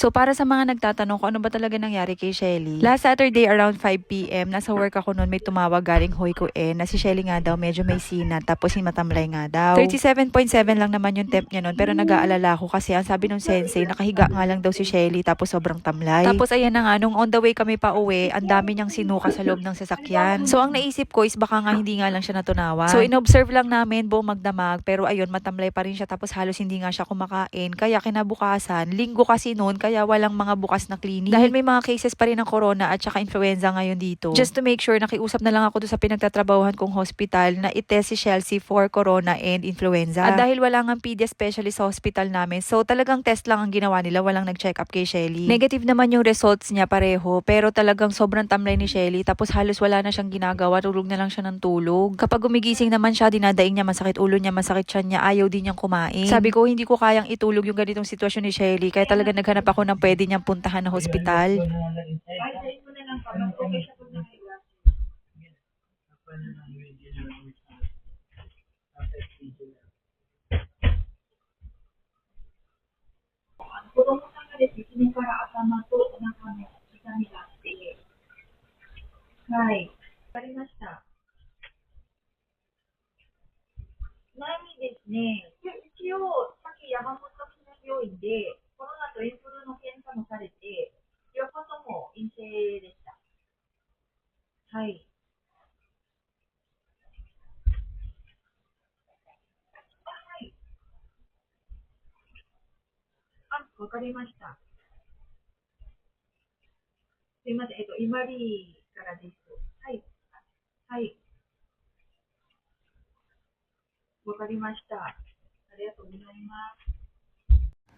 So para sa mga nagtatanong kung ano ba talaga nangyari kay Shelly, last Saturday around 5 p.m. nasa work ako noon, may tumawag galing Hoiko na si Shelly nga daw medyo may sina tapos matamlay nga daw. 37.7 lang naman yung temp niya noon pero nag-aalala ako kasi ang sabi nung sensei nakahiga nga lang daw si Shelly tapos sobrang tamlay. Tapos ayan na nga, nung on the way kami pa uwi, ang dami niyang sinuka sa loob ng sasakyan. So ang naisip ko is baka nga hindi nga lang siya natunawa. So inobserve lang namin buong magdamag pero ayun matamlay pa rin siya tapos halos hindi nga siya kumakain. Kaya kinabukasan, linggo kasi noon kaya walang mga bukas na clinic. Dahil may mga cases pa rin ng corona at saka influenza ngayon dito. Just to make sure, nakiusap na lang ako doon sa pinagtatrabahuhan kong hospital na itest si Chelsea for corona and influenza. At dahil wala nga pedia specialist sa hospital namin, so talagang test lang ang ginawa nila, walang nag-check up kay Shelly. Negative naman yung results niya pareho, pero talagang sobrang tamlay ni Shelly tapos halos wala na siyang ginagawa, tulog na lang siya ng tulog. Kapag gumigising naman siya, dinadaing niya, masakit ulo niya, masakit siya niya, ayaw din niyang kumain. Sabi ko, hindi ko kayang itulog yung ganitong sitwasyon ni Shelly, kaya talaga naghanap ako ng pwede niyang puntahan na hospital.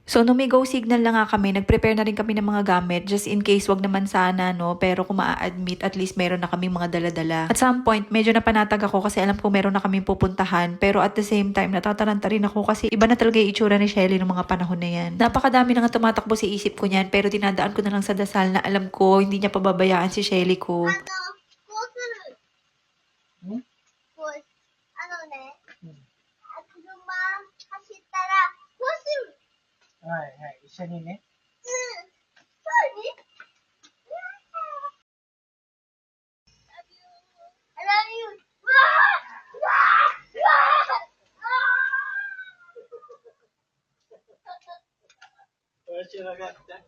So, nung may go signal na nga kami, nag-prepare na rin kami ng mga gamit just in case, wag naman sana, no? Pero kung maa-admit, at least meron na kaming mga dala-dala. At some point, medyo napanatag ako kasi alam ko meron na kaming pupuntahan. Pero at the same time, natataranta rin ako kasi iba na talaga yung itsura ni Shelly ng mga panahon na yan. Napakadami na nga tumatakbo sa isip ko niyan, pero dinadaan ko na lang sa dasal na alam ko, hindi niya pababayaan si Shelly ko. はいはい、一緒にね。面白かった。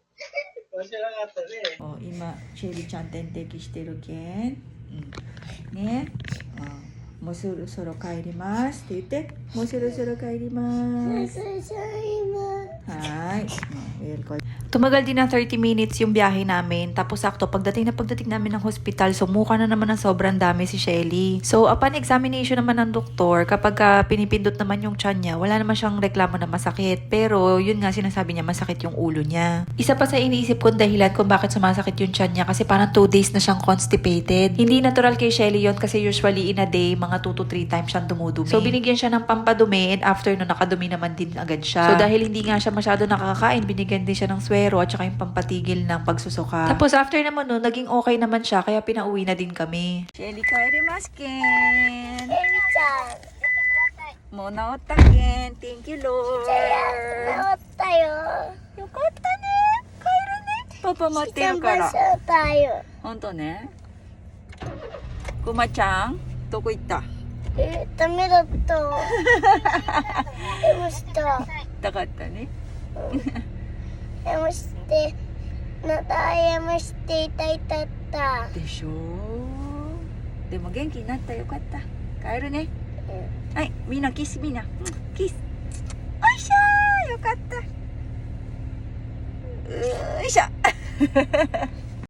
面白かったね。今、シェリちゃん点滴してるけん。ね。もうそろそろ帰りますって言って。もうそろそろ帰ります。Hi. Tumagal din ng 30 minutes yung biyahe namin. Tapos sakto, pagdating namin ng hospital, sumuka na naman ng sobrang dami si Shelly. So, upon examination naman ng doktor, kapag pinipindot naman yung tiyan niya, wala naman siyang reklamo na masakit. Pero, yun nga, sinasabi niya, masakit yung ulo niya. Isa pa sa iniisip kong dahilan kung bakit sumasakit yung tiyan niya, kasi parang 2 days na siyang constipated. Hindi natural kay Shelly yun kasi usually in a day, mga 2 to 3 times siyang dumudumi. So, binigyan siya ng pampadumi and after no, nakadumi naman din agad siya. So, dahil hindi nga siya masyado nakakakain, binigyan din siya ng swero at saka yung pampatigil ng pagsusuka. Tapos after naman nun, naging okay naman siya kaya pinauwi na din kami. Shelly, kaerimasu ken. Shelly-chan. もう治ったけん。Thank you, Lord. 治ったよ。よかったね。帰るね。パパ待ってるから。だよ。ほんとね。くまちゃん、どこ行った？ダメだった。でもした。痛かったね。でもして、また謝して痛いたった。でしょう。でも元気になったよかった。帰るね。はい、みんなキスみんな。キス。おいしょーよかった。よいしょ。